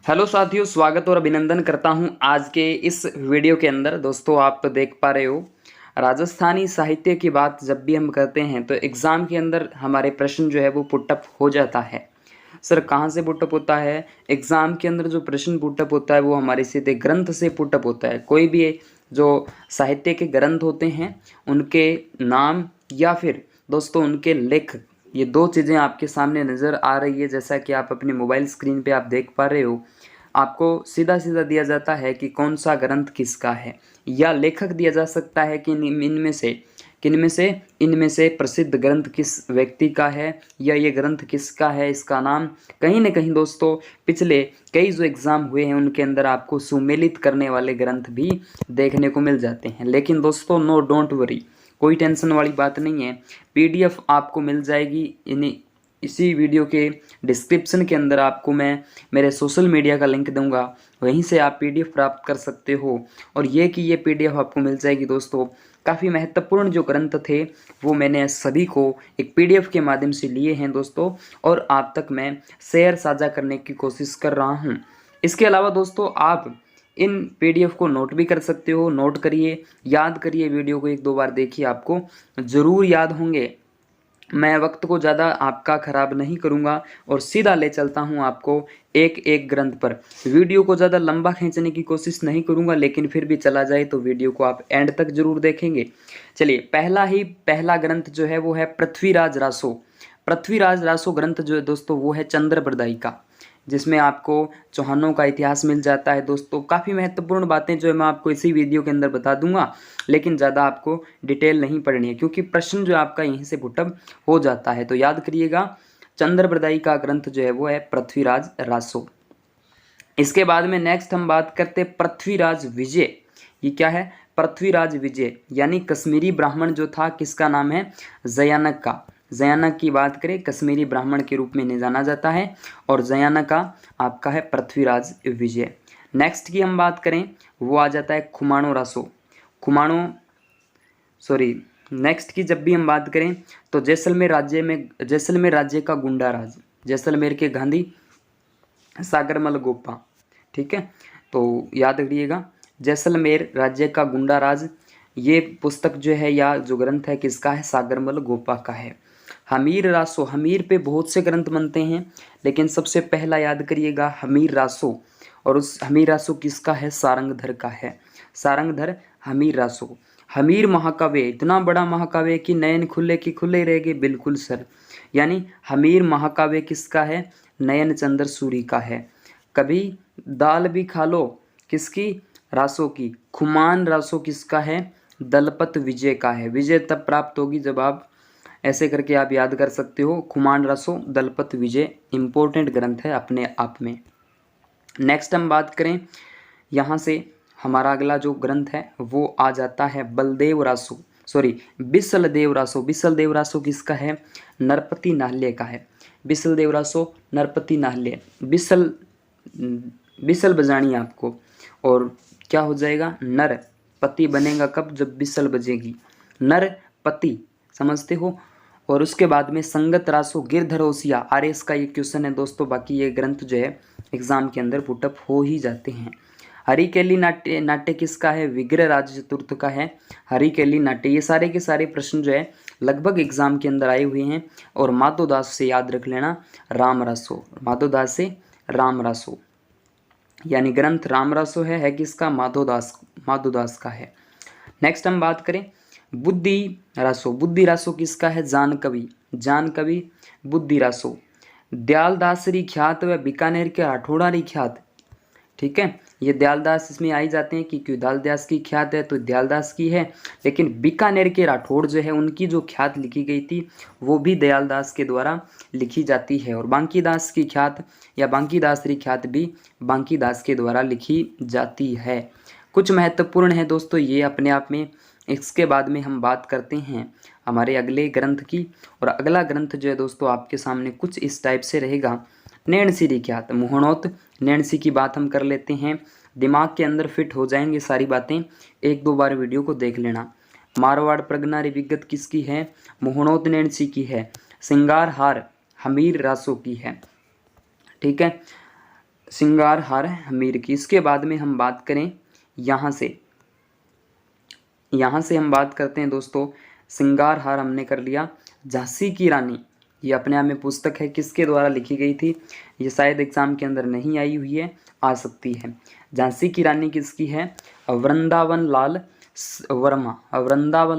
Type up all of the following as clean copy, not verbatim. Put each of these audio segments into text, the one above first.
Hello साथियों, स्वागत और अभिनंदन करता हूं आज के इस वीडियो के अंदर। दोस्तों, आप देख पा रहे हो, राजस्थानी साहित्य की बात जब भी हम करते हैं तो एग्ज़ाम के अंदर हमारे प्रश्न जो है वो पुटअप हो जाता है। सर, कहाँ से पुटअप होता है? एग्ज़ाम के अंदर जो प्रश्न पुटअप होता है वो हमारे सीधे ग्रंथ से पुटअप होता है। कोई भी जो साहित्य के ग्रंथ होते हैं उनके नाम या फिर दोस्तों उनके लेखक, ये दो चीज़ें आपके सामने नज़र आ रही है। जैसा कि आप अपने मोबाइल स्क्रीन पे आप देख पा रहे हो, आपको सीधा सीधा दिया जाता है कि कौन सा ग्रंथ किसका है, या लेखक दिया जा सकता है कि इनमें से प्रसिद्ध ग्रंथ किस व्यक्ति का है, या ये ग्रंथ किसका है, इसका नाम। कहीं ना कहीं दोस्तों पिछले कई जो एग्ज़ाम हुए हैं उनके अंदर आपको सुमेलित करने वाले ग्रंथ भी देखने को मिल जाते हैं। लेकिन दोस्तों, नो डोंट वरी, कोई टेंशन वाली बात नहीं है। पीडीएफ आपको मिल जाएगी इसी वीडियो के डिस्क्रिप्शन के अंदर। आपको मैं मेरे सोशल मीडिया का लिंक दूंगा, वहीं से आप पीडीएफ प्राप्त कर सकते हो। और ये कि ये पीडीएफ आपको मिल जाएगी दोस्तों। काफ़ी महत्वपूर्ण जो ग्रंथ थे वो मैंने सभी को एक पीडीएफ के माध्यम से लिए हैं दोस्तों, और आप तक मैं शेयर साझा करने की कोशिश कर रहा हूँ। इसके अलावा दोस्तों, आप इन पीडीएफ को नोट भी कर सकते हो। नोट करिए, याद करिए, वीडियो को एक दो बार देखिए, आपको ज़रूर याद होंगे। मैं वक्त को ज़्यादा आपका ख़राब नहीं करूँगा और सीधा ले चलता हूँ आपको एक एक ग्रंथ पर। वीडियो को ज़्यादा लंबा खींचने की कोशिश नहीं करूँगा, लेकिन फिर भी चला जाए तो वीडियो को आप एंड तक जरूर देखेंगे। चलिए, पहला ग्रंथ जो है वो है पृथ्वीराज रासो। पृथ्वीराज रासो ग्रंथ जो है दोस्तों वो है चंद्रप्रदायी का, जिसमें आपको चौहानों का इतिहास मिल जाता है दोस्तों। काफ़ी महत्वपूर्ण बातें जो है मैं आपको इसी वीडियो के अंदर बता दूंगा, लेकिन ज़्यादा आपको डिटेल नहीं पढ़नी है क्योंकि प्रश्न जो आपका यहीं से पुटअप हो जाता है। तो याद करिएगा, चंद्रप्रदायी का ग्रंथ जो है वो है पृथ्वीराज रासो। इसके बाद में नेक्स्ट हम बात करते पृथ्वीराज विजय। ये क्या है? पृथ्वीराज विजय यानी कश्मीरी ब्राह्मण जो था, किसका नाम है? जयानक का। जयानक की बात करें, कश्मीरी ब्राह्मण के रूप में इन्हें जाना जाता है, और जयानक का आपका है पृथ्वीराज विजय। नेक्स्ट की हम बात करें, वो आ जाता है खुमाणो रासो। खुमाणो सॉरी नेक्स्ट की जब भी हम बात करें तो जैसलमेर राज्य का गुंडा राज, जैसलमेर के गांधी सागरमल गोपा। ठीक है, तो याद रखिएगा, जैसलमेर राज्य का गुंडा राज। ये पुस्तक जो है या जो ग्रंथ है किसका है? सागरमल गोपा का है। हमीर रासो, हमीर पे बहुत से ग्रंथ बनते हैं, लेकिन सबसे पहला याद करिएगा हमीर रासो। और उस हमीर रासो किसका है? सारंगधर का है। सारंगधर हमीर रासो। हमीर महाकाव्य, इतना बड़ा महाकाव्य कि नयन खुले की खुले रह गए। बिल्कुल सर, यानी हमीर महाकाव्य किसका है? नयन चंद्र सूरी का है। कभी दाल भी खा लो, किसकी? रासो की। खुमान रासो किसका है? दलपत विजय का है। विजय तब प्राप्त होगी जब आप ऐसे करके आप याद कर सकते हो, खुमान रासो दलपत विजय। इंपॉर्टेंट ग्रंथ है अपने आप में। नेक्स्ट हम बात करें, यहाँ से हमारा अगला जो ग्रंथ है वो आ जाता है बलदेव रासो, सॉरी बिसल देव रासो। बिसल देव रासो किसका है? नरपति नाहल्य का है। बिसल देव रासो नरपति नाहल्य। बिसल बजानी आपको, और क्या हो जाएगा? नर पति बनेगा कब? जब बिसल बजेगी। नर पति, समझते हो? और उसके बाद में संगत रासो गिरधरोसिया। आरएस का ये क्वेश्चन है दोस्तों। बाकी ये ग्रंथ जो है एग्जाम के अंदर पुटअप हो ही जाते हैं। हरिकेली नाट्य, नाट्य किसका है? विग्रह राज चतुर्थ का है हरिकेली नाट्य। ये सारे के सारे प्रश्न जो है लगभग एग्जाम के अंदर आए हुए हैं। और माधोदास से याद रख लेना, राम रासो। माधोदास से राम रासो, यानी ग्रंथ राम रासो है किसका? माधोदास का है। नेक्स्ट हम बात करें बुद्धि रासो। बुद्धि रासो किसका है? जान कवि बुद्धि रासो। दयालदासरी ख्यात व बीकानेर के राठौड़ारी ख्यात। ठीक है, ये दयालदास इसमें आई जाते हैं कि क्यों दयालदास की ख्यात है तो दयालदास की है, लेकिन बीकानेर के राठौड़ जो है उनकी जो ख्यात लिखी गई थी वो भी दयालदास के द्वारा लिखी जाती है। और बांकीदास की ख्यात या बांकीदासरी ख्यात भी बांकीदास के द्वारा लिखी जाती है। कुछ महत्वपूर्ण है दोस्तों ये अपने आप में। इसके बाद में हम बात करते हैं हमारे अगले ग्रंथ की, और अगला ग्रंथ जो है दोस्तों आपके सामने कुछ इस टाइप से रहेगा। नैणसी ख्यात मुहणोत नैणसी की बात हम कर लेते हैं, दिमाग के अंदर फिट हो जाएंगे सारी बातें। एक दो बार वीडियो को देख लेना। मारवाड़ प्रगनारी विगत किसकी है? मुहणोत नैणसी की है। सिंगार हार हमीर रासो की है। ठीक है, श्रृंगार हार मीर की। इसके बाद में हम बात करें यहाँ से हम बात करते हैं दोस्तों, श्रृंगार हार हमने कर लिया। झांसी की रानी, ये अपने आप में पुस्तक है, किसके द्वारा लिखी गई थी? ये शायद एग्जाम के अंदर नहीं आई हुई है, आ सकती है। झांसी की रानी किसकी है? वृंदावन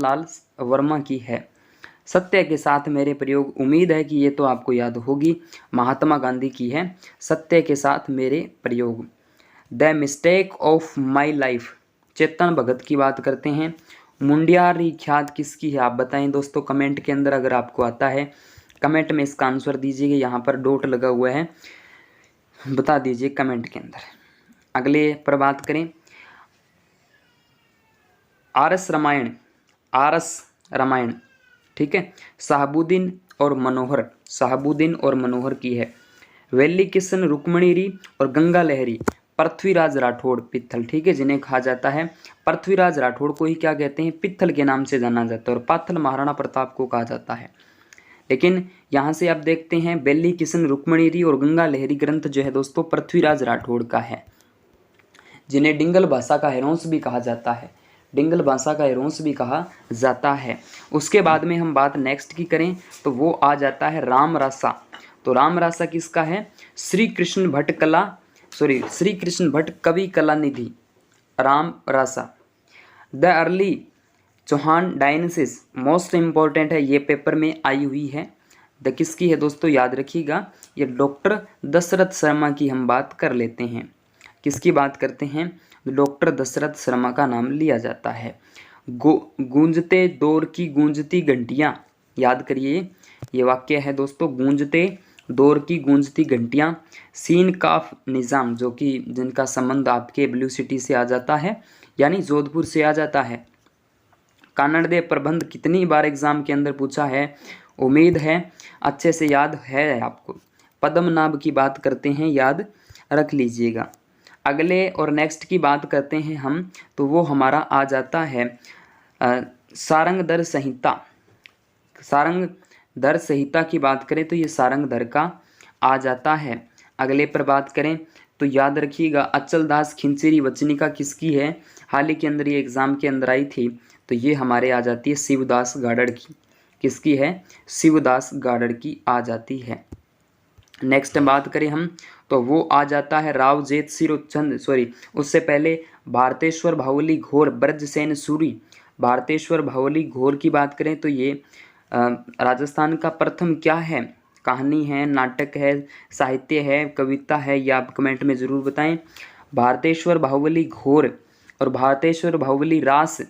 लाल वर्मा की है। सत्य के साथ मेरे प्रयोग, उम्मीद है कि ये तो आपको याद होगी, महात्मा गांधी की है, सत्य के साथ मेरे प्रयोग। The mistake of my life, Chetan Bhagat की बात करते हैं। मुंडियारी ख्यात किसकी है? आप बताएं दोस्तों कमेंट के अंदर, अगर आपको आता है कमेंट में इसका आंसर दीजिएगा। यहाँ पर डॉट लगा हुआ है, बता दीजिए कमेंट के अंदर। अगले पर बात करें, आरस रामायण, ठीक है, शहाबुद्दीन और मनोहर की है। वेली किशन रुक्मणीरी और गंगा लहरी पृथ्वीराज राठौड़ पित्थल, ठीक है, जिन्हें कहा जाता है पृथ्वीराज राठौड़ को ही क्या कहते हैं? पित्थल के नाम से जाना जाता है, और पाथल महाराणा प्रताप को कहा जाता है। लेकिन यहाँ से आप देखते हैं बेली किशन रुक्मणीरी और गंगा लहरी ग्रंथ जो है दोस्तों पृथ्वीराज राठौड़ का है, जिन्हें डिंगल भाषा का हेरोंस भी कहा जाता है। उसके बाद में हम बात नेक्स्ट की करें तो वो आ जाता है राम रासा। तो राम रासा किसका है? Shri Krishna Bhatt Kavi Kala Nidhi, Ram Rasa. The early Chauhan dynasties, most important है, ये पेपर में आई हुई है। द किसकी है दोस्तों? याद रखिएगा, ये डॉक्टर दशरथ शर्मा की हम बात कर लेते हैं। किसकी बात करते हैं? डॉक्टर दशरथ शर्मा का नाम लिया जाता है। गूंजते दौर की गूंजती घंटियाँ, याद करिए ये वाक्य है दोस्तों, गूंजते दौर की गूंजती घंटियाँ। सीन काफ निज़ाम, जो कि जिनका संबंध आपके ब्लू सिटी से आ जाता है, यानी जोधपुर से आ जाता है। कानड़ प्रबंध कितनी बार एग्जाम के अंदर पूछा है, उम्मीद है अच्छे से याद है आपको। पद्मनाभ की बात करते हैं, याद रख लीजिएगा। अगले और नेक्स्ट की बात करते हैं हम, तो वो हमारा आ जाता है सारंगधर संहिता की बात करें तो ये सारंगधर का आ जाता है। अगले पर बात करें तो याद रखिएगा अचलदास खिंचेरी वचनिका किसकी है? हाल ही के अंदर ये एग्जाम के अंदर आई थी, तो ये हमारे आ जाती है शिवदास गाड़ड़ की। किसकी है? शिवदास गाड़ड़ की आ जाती है। नेक्स्ट बात करें हम तो वो आ जाता है राव जेत सिरोचंद, उससे पहले भारतेश्वर भावली घोर ब्रजसेन सूरी। भारतेश्वर भावली घोर की बात करें तो ये राजस्थान का प्रथम क्या है? कहानी है, नाटक है, साहित्य है, कविता है, या आप कमेंट में ज़रूर बताएं। भारतेश्वर बाहुबली घोर और भारतेश्वर बाहुबली रास,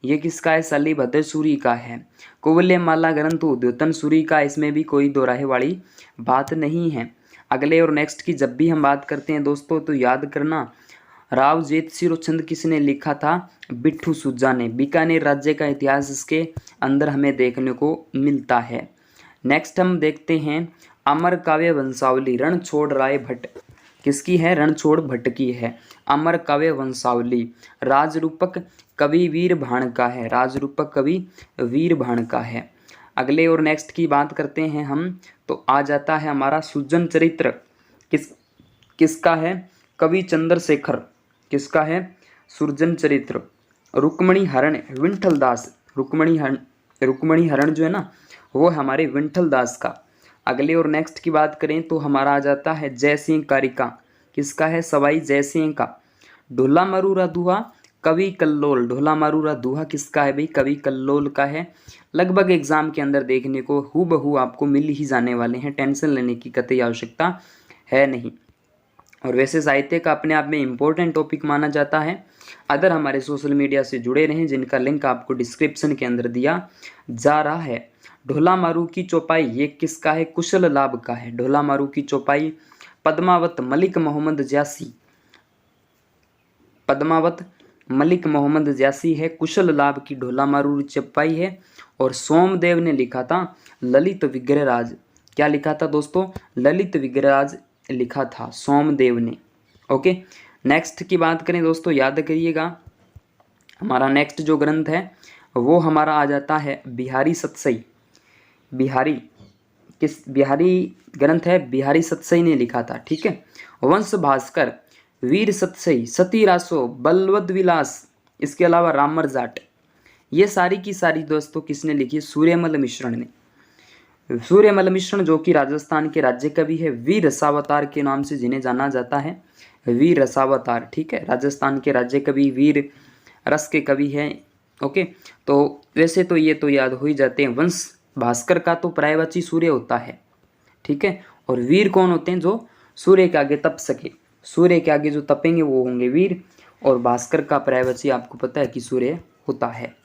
ये किसका है? शलिभद्र सूरी का है। कुवलयमाला ग्रंथ उद्योतन सूरी का, इसमें भी कोई दोराहे वाली बात नहीं है। अगले और नेक्स्ट की जब भी हम बात करते हैं दोस्तों तो याद करना, राव जेत सिरोचंद किसने लिखा था? बिट्ठू सुज्जा ने। बीकानेर राज्य का इतिहास इसके अंदर हमें देखने को मिलता है। नेक्स्ट हम देखते हैं अमर काव्य वंशावली रणछोड़ राय भट्ट, किसकी है? रणछोड़ भट्ट की है। अमर काव्य वंशावली राजरूपक कवि वीर भाण का है, राजरूपक कवि वीर भाण का है। अगले और नेक्स्ट की बात करते हैं हम तो आ जाता है हमारा सुजन चरित्र, किसका है? कवि चंद्रशेखर। किसका है? सुरजन चरित्र। रुक्मणी हरण विंठल दास, रुक्मणी हरण जो है ना वो हमारे विंठल दास का। अगले और नेक्स्ट की बात करें तो हमारा आ जाता है जय सिंह कारिका। किसका है? सवाई जय सिंह का। ढोला मारूरा दुहा कवि कल्लोल, ढोला मारूरा दुहा किसका है भाई? कवि कल्लोल का है। लगभग एग्जाम के अंदर देखने को हूबहू आपको मिल ही जाने वाले हैं, टेंशन लेने की कतई आवश्यकता है नहीं। और वैसे साहित्य का अपने आप में इम्पोर्टेंट टॉपिक माना जाता है। अगर हमारे सोशल मीडिया से जुड़े रहें, जिनका लिंक आपको डिस्क्रिप्शन के अंदर दिया जा रहा है। ढोला मारू की चौपाई, ये किसका है? कुशल लाभ का है। ढोला मारू की चौपाई। पद्मावत मलिक मोहम्मद ज्यासी है। कुशल लाभ की ढोला मारू चौपाई है। और सोमदेव ने लिखा था ललित विग्रहराज। क्या लिखा था दोस्तों? ललित विग्रहराज लिखा था सोमदेव ने। ओके, नेक्स्ट की बात करें दोस्तों, याद करिएगा हमारा नेक्स्ट जो ग्रंथ है वो हमारा आ जाता है बिहारी सतसई। बिहारी किस बिहारी ग्रंथ है, बिहारी सतसई ने लिखा था, ठीक है। वंश भास्कर, वीर सतसई, सती रासो, बलवद विलास, इसके अलावा रामर जाट, ये सारी की सारी दोस्तों किसने लिखी? सूर्यमल मिश्रण ने। सूर्यमल मिश्रण जो कि राजस्थान के राज्य कवि है, वीर रसावतार के नाम से जिन्हें जाना जाता है, वीर रसावतार, ठीक है। राजस्थान के राज्य कवि, वीर रस के कवि हैं। ओके, तो वैसे तो ये तो याद हो ही जाते हैं। वंश भास्कर का तो पर्यायवाची सूर्य होता है, ठीक है। और वीर कौन होते हैं? जो सूर्य के आगे तप सके, सूर्य के आगे जो तपेंगे वो होंगे वीर। और भास्कर का पर्यायवाची आपको पता है कि सूर्य होता है।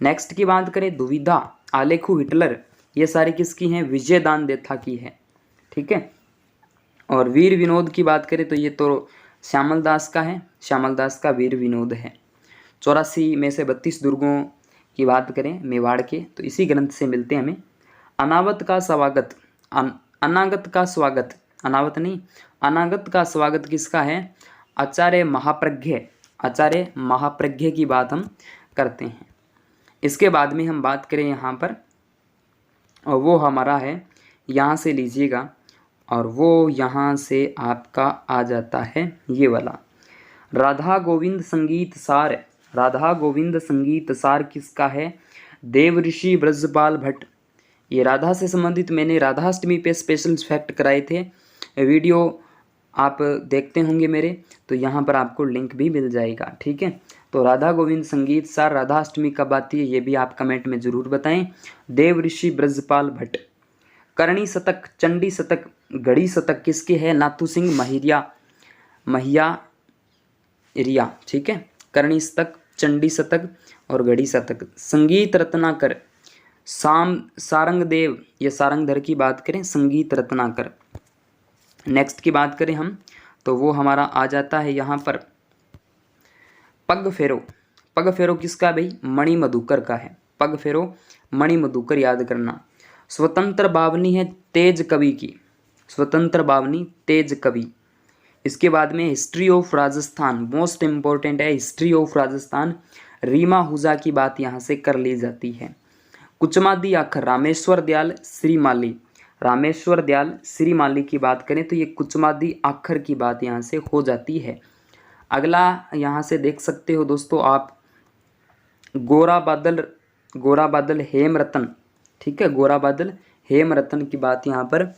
नेक्स्ट की बात करें, दुविधा, आलेखु, हिटलर, ये सारी किसकी हैं? विजयदान देथा की है, ठीक है। और वीर विनोद की बात करें तो ये तो श्यामल दास का है, श्यामल दास का वीर विनोद है। 84 में से 32 दुर्गों की बात करें मेवाड़ के, तो इसी ग्रंथ से मिलते हैं हमें। अनावत का स्वागत, अनागत का स्वागत, अनावत नहीं, अनागत का स्वागत किसका है? आचार्य महाप्रज्ञ, आचार्य महाप्रज्ञ की बात हम करते हैं। इसके बाद में हम बात करें यहाँ पर, और वो हमारा है, यहाँ से लीजिएगा, और वो यहाँ से आपका आ जाता है ये वाला, राधा गोविंद संगीत सार। राधा गोविंद संगीत सार किसका है? देव ऋषि ब्रजपाल भट्ट। ये राधा से संबंधित मैंने राधाष्टमी पे स्पेशल फैक्ट कराए थे, वीडियो आप देखते होंगे मेरे, तो यहाँ पर आपको लिंक भी मिल जाएगा, ठीक है। तो राधा गोविंद संगीत सार राधाष्टमी कब आती है ये भी आप कमेंट में ज़रूर बताएं। देव ऋषि ब्रजपाल भट्ट। करणी शतक, चंडी शतक, गढ़ी शतक किसके है? नाथू सिंह महिया रिया, ठीक है। करणी शतक, चंडी शतक और गढ़ी शतक। संगीत रत्नाकर, सारंग देव, ये सारंगधर की बात करें, संगीत रत्नाकर। नेक्स्ट की बात करें हम, तो वो हमारा आ जाता है यहाँ पर पग फेरो। पग फेरो किसका भाई? मणि मधुकर का है। पग फेरो मणि मधुकर याद करना। स्वतंत्र बावनी है तेज कवि की, स्वतंत्र बावनी तेज कवि। इसके बाद में history of Rajasthan, most important है हिस्ट्री ऑफ राजस्थान, रीमा हुजा की बात यहाँ से कर ली जाती है। कुचमादी आखर, रामेश्वर दयाल श्रीमाली, रामेश्वर दयाल श्रीमाली की बात करें तो ये कुचमादी आखर की बात यहाँ से हो जाती है। अगला यहाँ से देख सकते हो दोस्तों आप, गोरा बादल हेमरतन, ठीक है, गोरा बादल हेमरतन की बात यहाँ पर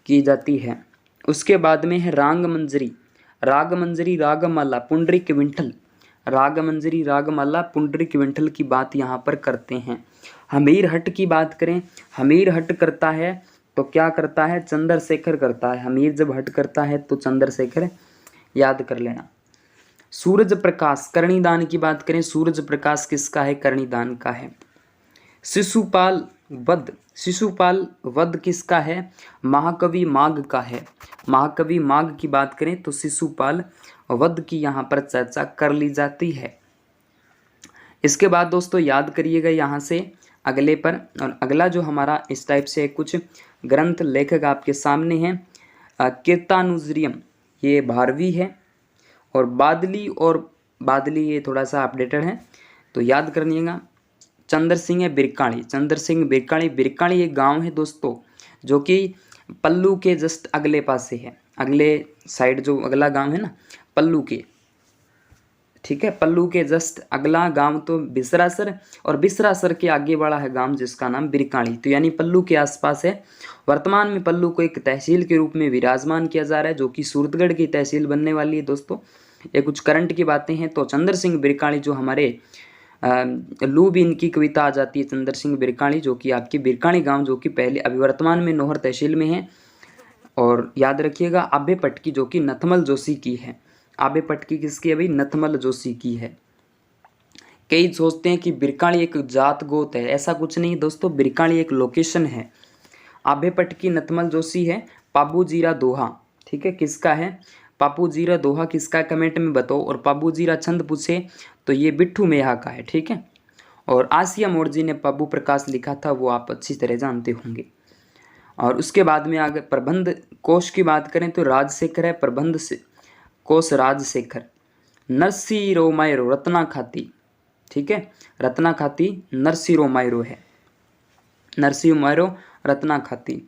की जाती है। उसके बाद में है रागमंजरी, रागमाला पुंडरीक विंठल, रागमंजरी रागमाला पुंडरीक विंठल की बात यहाँ पर करते हैं। हमीर हट की बात करें, हमीर हट करता है तो क्या करता है? चंद्रशेखर करता है। हमीर जब हट करता है तो चंद्रशेखर याद कर लेना। सूरज प्रकाश, कर्णिदान की बात करें, सूरज प्रकाश किसका है? कर्णिदान का है। शिशुपाल वध, शिशुपाल वध किसका है? महाकवि माघ का है। महाकवि माघ की बात करें तो शिशुपाल वध की यहाँ पर चर्चा कर ली जाती है। इसके बाद दोस्तों याद करिएगा यहाँ से अगले पर, और अगला जो हमारा इस टाइप से कुछ ग्रंथ लेखक आपके सामने हैं। कीर्तानुज्रियम, ये 12वीं है, और बादली ये थोड़ा सा अपडेटेड है तो याद करिएगा। चंद्र सिंह बिरकाणी, चंद्र सिंह बिरकाणी, बिरकाणी एक गांव है दोस्तों जो कि पल्लू के जस्ट अगले पास से है, अगले साइड जो अगला गांव है ना पल्लू के, ठीक है, पल्लू के जस्ट अगला गांव तो बिसरासर, और बिसरासर के आगे वाला है गांव जिसका नाम बिरकाणी, तो यानी पल्लू के आसपास है। वर्तमान में पल्लू को एक तहसील के रूप में विराजमान किया जा रहा है जो कि सूरतगढ़ की तहसील बनने वाली है दोस्तों। ये कुछ करंट की बातें हैं। तो चंद्र सिंह बिरकाणी जो हमारे लू भी इनकी कविता आ जाती है, चंद्र सिंह बिरकाणी जो कि आपकी बिरकाणी गांव जो कि पहले अभी वर्तमान में नौहर तहसील में है। और याद रखिएगा आबे पटकी जो कि नथमल जोशी की है। आबे पटकी किसकी है भाई? नथमल जोशी की है। कई सोचते हैं कि बिरकाणी एक जात गोत है, ऐसा कुछ नहीं दोस्तों, बिरकाणी एक लोकेशन है। आबे पटकी नथमल जोशी है। पाबू जीरा दोहा, ठीक है, किसका है? पापू जीरा दोहा किसका, कमेंट में बताओ। और पाबू जीरा छंद पूछे तो ये बिट्ठू मेहा का है, ठीक है। और आसिया मोर्जी ने पाबू प्रकाश लिखा था, वो आप अच्छी तरह जानते होंगे। और उसके बाद में आगे प्रबंध कोश की बात करें तो राजशेखर है, प्रबंध कोश राजशेखर। नरसी रोमायरो रत्ना खाती, ठीक है, रत्ना खाती नरसी रोमायरो है। नरसी रोमायरो रत्ना खाती।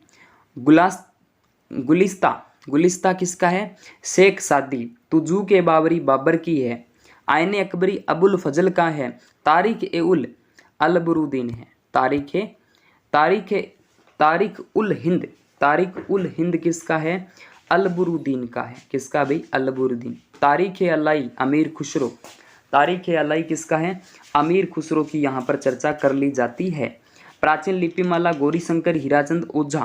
गुलिस्ता किसका है? शेख सादी। तुजू के बाबरी बाबर की है। आयने अकबरी अबुल फजल का है। तारिक ए उल अलबरुद्दीन है। तारिक उल हिंद किसका है? अलबरुद्दीन का है। किसका भाई? अलबरुद्दीन। तारिक अलाई अमीर खुसरो। तारिक अलाई किसका है? अमीर खुसरो की यहाँ पर चर्चा कर ली जाती है। प्राचीन लिपिमाला गौरीशंकर हीराचंद ओझा।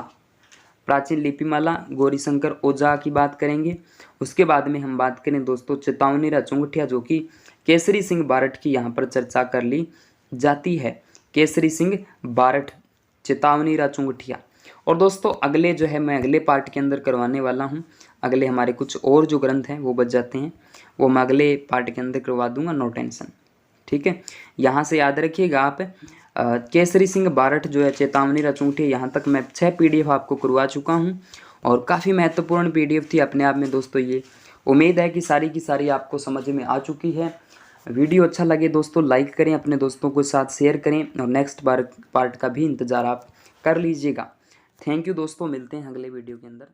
प्राचीन लिपिमाला गौरीशंकर ओझा की बात करेंगे। उसके बाद में हम बात करें दोस्तों चेतावनी चुंगठिया, जो कि केसरी सिंह बारठ की यहाँ पर चर्चा कर ली जाती है। केसरी सिंह बारठ, चेतावनी चुंगठिया। और दोस्तों अगले जो है मैं अगले पार्ट के अंदर करवाने वाला हूँ। अगले हमारे कुछ और जो ग्रंथ हैं वो बच जाते हैं, वो मैं अगले पार्ट के अंदर करवा दूंगा, नो टेंशन। ठीक है, यहाँ से याद रखिएगा आप केसरी सिंह बारठ जो है चेतावनी चुंगठिया, यहाँ तक मैं 6 PDF आपको करवा चुका हूँ और काफ़ी महत्वपूर्ण PDF थी अपने आप में दोस्तों ये। उम्मीद है कि सारी की सारी आपको समझ में आ चुकी है। वीडियो अच्छा लगे दोस्तों लाइक करें, अपने दोस्तों के साथ शेयर करें और नेक्स्ट पार्ट का भी इंतज़ार आप कर लीजिएगा। थैंक यू दोस्तों, मिलते हैं अगले वीडियो के अंदर।